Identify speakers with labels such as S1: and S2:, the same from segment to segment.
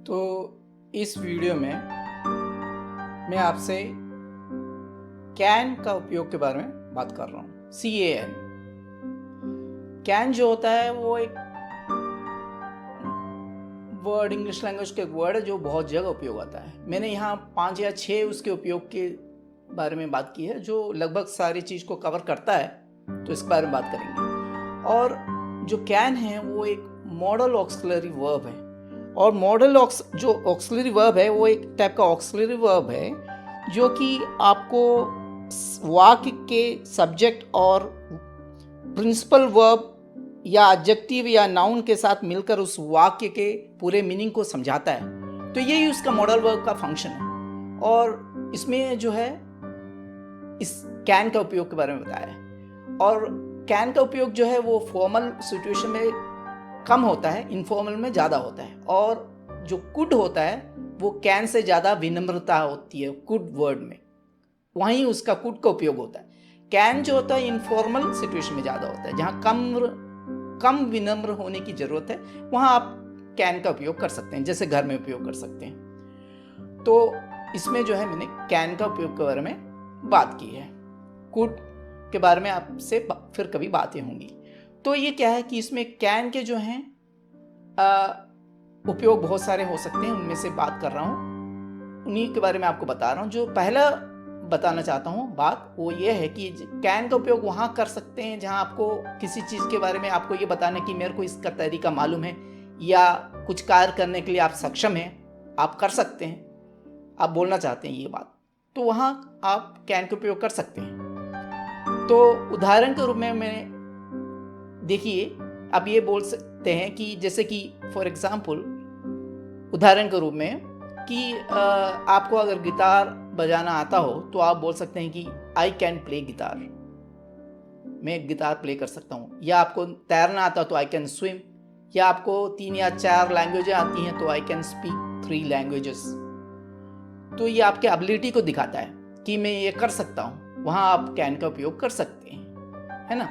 S1: तो इस वीडियो में मैं आपसे कैन का उपयोग के बारे में बात कर रहा हूँ। CAN कैन जो होता है वो एक वर्ड, इंग्लिश लैंग्वेज के वर्ड है जो बहुत जगह उपयोग आता है। मैंने यहाँ 5 या 6 उसके उपयोग के बारे में बात की है जो लगभग सारी चीज़ को कवर करता है, तो इसके बारे में बात करेंगे। और जो कैन है वो एक मॉडल ऑक्सिलरी वर्ब है, और मॉडल जो ऑक्सिलरी वर्ब है वो एक टाइप का ऑक्सिलरी वर्ब है जो कि आपको वाक्य के सब्जेक्ट और प्रिंसिपल वर्ब या एडजेक्टिव या नाउन के साथ मिलकर उस वाक्य के पूरे मीनिंग को समझाता है। तो यही उसका मॉडल वर्ब का फंक्शन है, और इसमें जो है इस कैन का उपयोग के बारे में बताया है। और कैन का उपयोग जो है वो फॉर्मल सिचुएशन में कम होता है, इनफॉर्मल में ज़्यादा होता है। और जो कुड होता है वो कैन से ज़्यादा विनम्रता होती है कुड वर्ड में, वहीं उसका कुड का उपयोग होता है। कैन जो होता है इनफॉर्मल सिचुएशन में ज़्यादा होता है, जहाँ कम विनम्र होने की ज़रूरत है, वहाँ आप कैन का उपयोग कर सकते हैं, जैसे घर में उपयोग कर सकते हैं। तो इसमें जो है मैंने कैन का उपयोग के बारे में बात की है। कुड के बारे में आपसे फिर कभी बातें होंगी। तो ये क्या है कि इसमें कैन के जो हैं उपयोग बहुत सारे हो सकते हैं, उनमें से बात कर रहा हूँ, उन्हीं के बारे में आपको बता रहा हूँ। जो पहला बताना चाहता हूँ बात वो ये है कि कैन का उपयोग वहाँ कर सकते हैं जहाँ आपको किसी चीज़ के बारे में आपको ये बताना कि मेरे को इसका तरीका मालूम है, या कुछ कार्य करने के लिए आप सक्षम हैं, आप कर सकते हैं, आप बोलना चाहते हैं ये बात, तो वहाँ आप कैन का उपयोग कर सकते हैं। तो उदाहरण के रूप में मैंने देखिए, अब ये बोल सकते हैं कि जैसे कि फॉर एग्जाम्पल उदाहरण के रूप में कि आपको अगर गिटार बजाना आता हो तो आप बोल सकते हैं कि आई कैन प्ले गिटार, मैं गिटार प्ले कर सकता हूँ। या आपको तैरना आता हो तो आई कैन स्विम, या आपको 3 या 4 लैंग्वेजें आती हैं तो आई कैन स्पीक 3 लैंग्वेजेस। तो ये आपके एबिलिटी को दिखाता है कि मैं ये कर सकता हूँ, वहाँ आप कैन का उपयोग कर सकते हैं, है ना।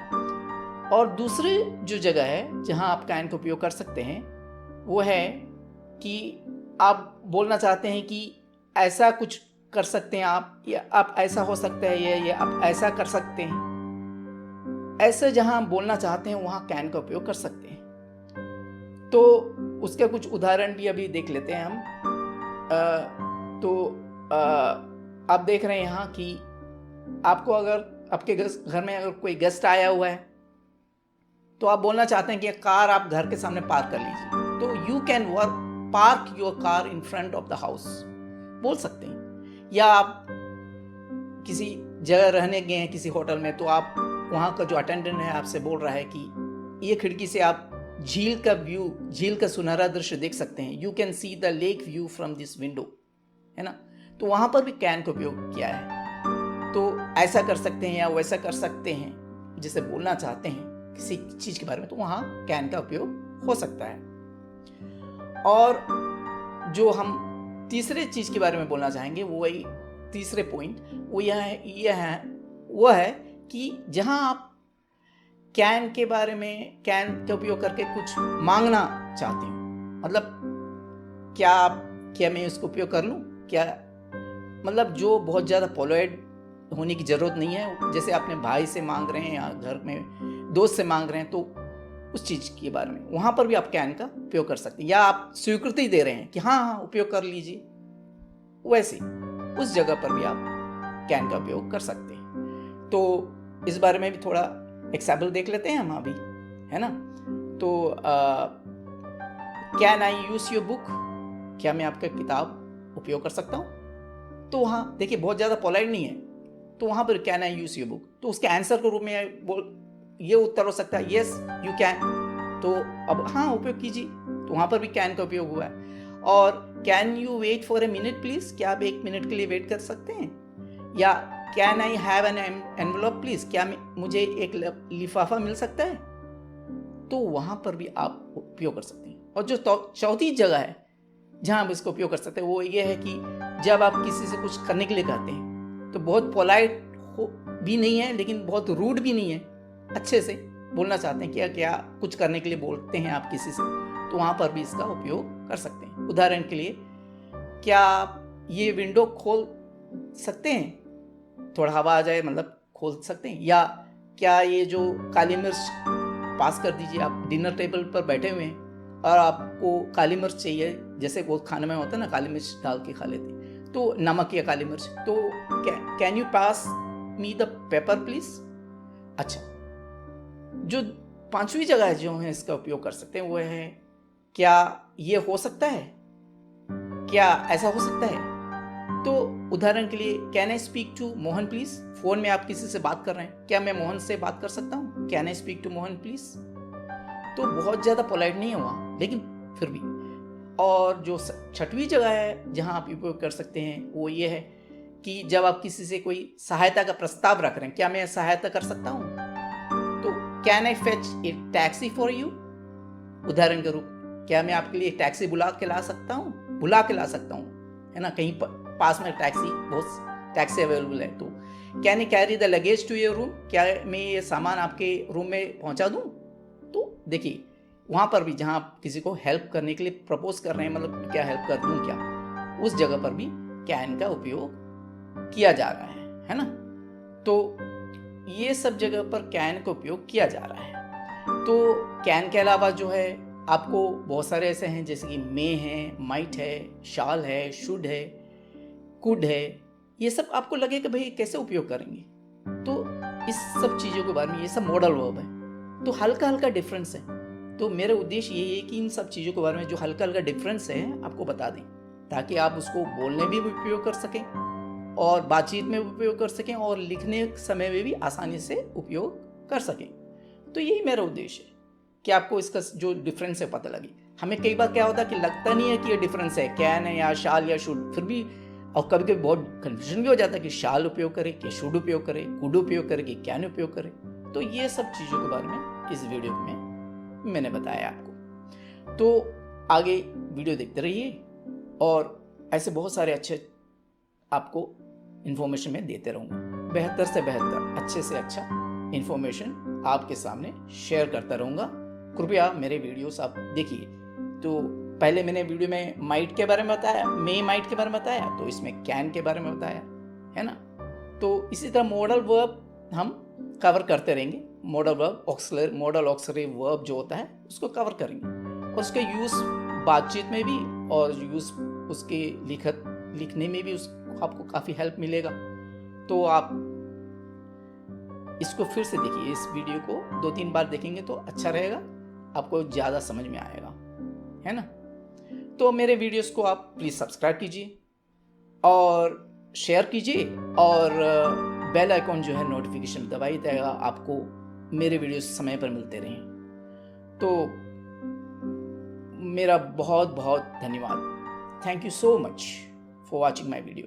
S1: और दूसरी जो जगह है जहाँ आप कैन का उपयोग कर सकते हैं वो है कि आप बोलना चाहते हैं कि ऐसा कुछ कर सकते हैं आप, या आप ऐसा हो सकता है ये आप ऐसा कर सकते हैं। ऐसे जहां बोलना चाहते हैं वहां कैन का उपयोग कर सकते हैं। तो उसके कुछ उदाहरण भी अभी देख लेते हैं हम। आप देख रहे हैं यहाँ कि आपको अगर आपके घर में अगर कोई गेस्ट आया हुआ है तो आप बोलना चाहते हैं कि कार आप घर के सामने पार्क कर लीजिए, तो you can park your car in front of the house बोल सकते हैं। या आप किसी जगह रहने गए हैं किसी होटल में, तो आप वहाँ का जो अटेंडेंट है आपसे बोल रहा है कि ये खिड़की से आप झील का व्यू, झील का सुनहरा दृश्य देख सकते हैं, you can see the lake view from this window, है ना। तो वहाँ पर भी कैन का उपयोग किया है। तो ऐसा कर सकते हैं या वैसा कर सकते हैं, जिसे बोलना चाहते हैं किसी चीज़ के बारे में, तो वहाँ कैन का उपयोग हो सकता है। और जो हम तीसरे चीज़ के बारे में बोलना चाहेंगे वो वही तीसरे पॉइंट वो वो है कि जहाँ आप कैन के बारे में, कैन का उपयोग करके कुछ मांगना चाहते हो, मतलब क्या मैं इसको उपयोग कर लूँ क्या, मतलब जो बहुत ज़्यादा पोलाइट होने की ज़रूरत नहीं है, जैसे अपने भाई से मांग रहे हैं या घर में दोस्त से मांग रहे हैं, तो उस चीज़ के बारे में वहाँ पर भी आप कैन का उपयोग कर सकते हैं। या आप स्वीकृति दे रहे हैं कि हाँ उपयोग कर लीजिए, वैसे उस जगह पर भी आप कैन का उपयोग कर सकते हैं। तो इस बारे में भी थोड़ा एग्जाम्पल देख लेते हैं हम अभी, है ना। तो can I use your book, क्या मैं आपका किताब उपयोग कर सकता हूँ। तो वहाँ देखिए बहुत ज़्यादा पोलाइट नहीं है, तो वहाँ पर can I use your book, तो उसके आंसर के रूप में ये उत्तर हो सकता है यस यू कैन, तो अब हाँ उपयोग कीजिए, तो वहाँ पर भी कैन का उपयोग हुआ है। और can you wait for a minute please, क्या आप 1 मिनट के लिए वेट कर सकते हैं। या can I have an envelope please, क्या मुझे एक लिफाफा मिल सकता है, तो वहाँ पर भी आप उपयोग कर सकते हैं। और जो चौथी जगह है जहाँ आप इसको उपयोग कर सकते हैं वो ये है कि जब आप किसी से कुछ करने के लिए कहते हैं, तो बहुत पोलाइट भी नहीं है लेकिन बहुत रूड भी नहीं है, अच्छे से बोलना चाहते हैं, क्या कुछ करने के लिए बोलते हैं आप किसी से, तो वहाँ पर भी इसका उपयोग कर सकते हैं। उदाहरण के लिए, क्या आप ये विंडो खोल सकते हैं, थोड़ा हवा आ जाए मतलब खोल सकते हैं? या क्या ये जो काली मिर्च पास कर दीजिए, आप डिनर टेबल पर बैठे हुए हैं और आपको काली मिर्च चाहिए, जैसे वो खाने में होता है ना, काली मिर्च डाल के खा लेते हैं, तो नमक या काली मिर्च, तो can you pass me the paper please? अच्छा, जो पांचवी जगह जो है इसका उपयोग कर सकते हैं वो है, क्या ये हो सकता है, क्या ऐसा हो सकता है? तो उदाहरण के लिए, can I speak to Mohan please? Phone में आप किसी से बात कर रहे हैं, क्या मैं मोहन से बात कर सकता हूँ? Can I speak to Mohan please? तो बहुत ज्यादा पोलाइट नहीं है वहाँ, लेकिन फिर भी। और जो छठवीं जगह है जहां आप उपयोग कर सकते हैं वो ये है कि जब आप किसी से कोई सहायता का प्रस्ताव रख रहे हैं, क्या मैं सहायता कर सकता हूँ? तो can I fetch A taxi for you? उदाहरण के रूप, क्या मैं आपके लिए टैक्सी बुला के ला सकता हूँ, है ना, कहीं पास में बहुत टैक्सी अवेलेबल है। तो can I carry the luggage to your room? क्या मैं ये सामान आपके रूम में पहुंचा दूं? तो देखिए, वहां पर भी जहां आप किसी को हेल्प करने के लिए प्रपोज कर रहे हैं, मतलब क्या हेल्प कर दूं क्या, उस जगह पर भी कैन का उपयोग किया जा रहा है ना। तो ये सब जगह पर कैन का उपयोग किया जा रहा है। तो कैन के अलावा जो है आपको बहुत सारे ऐसे हैं, जैसे कि मे है, माइट है, शाल है, शुड है, कुड है, ये सब आपको लगे कि भाई कैसे उपयोग करेंगे। तो इस सब चीज़ों के बारे में, ये सब मॉडल वर्ब है, तो हल्का हल्का डिफरेंस है। तो मेरा उद्देश्य यही है कि इन सब चीज़ों के बारे में जो हल्का हल्का डिफरेंस है आपको बता दें, ताकि आप उसको बोलने भी उपयोग कर सकें और बातचीत में उपयोग कर सकें और लिखने समय में भी आसानी से उपयोग कर सकें। तो यही मेरा उद्देश्य है कि आपको इसका जो डिफरेंस है पता लगे। हमें कई बार क्या होता है कि लगता नहीं है कि ये डिफरेंस है, कैन है या शाल या शुड, फिर भी, और कभी कभी बहुत कंफ्यूजन भी हो जाता है कि शाल उपयोग करे कि शुड उपयोग करे, कुड उपयोग करे कि कैन उपयोग करे। तो ये सब चीज़ों के बारे में इस वीडियो में मैंने बताया आपको। तो आगे वीडियो देखते रहिए और ऐसे बहुत सारे अच्छे आपको इन्फॉर्मेशन मैं देते रहूँगा। बेहतर से बेहतर, अच्छे से अच्छा इन्फॉर्मेशन आपके सामने शेयर करता रहूँगा। कृपया मेरे वीडियोस आप देखिए। तो पहले मैंने वीडियो में माइट के बारे में बताया, मे माइट के बारे में बताया, तो इसमें कैन के बारे में बताया, है ना। तो इसी तरह मॉडल वर्ब हम कवर करते रहेंगे। मॉडल ऑक्सिलरी वर्ब जो होता है उसको कवर करेंगे, और उसका यूज़ बातचीत में भी और यूज़ उसके लिखने में भी आपको काफ़ी हेल्प मिलेगा। तो आप इसको फिर से देखिए, इस वीडियो को 2-3 बार देखेंगे तो अच्छा रहेगा, आपको ज़्यादा समझ में आएगा, है ना। तो मेरे वीडियोस को आप प्लीज़ सब्सक्राइब कीजिए और शेयर कीजिए, और बेल आइकॉन जो है नोटिफिकेशन दबाई देगा, आपको मेरे वीडियोस समय पर मिलते रहें। तो मेरा बहुत बहुत धन्यवाद। Thank you so much for watching my video.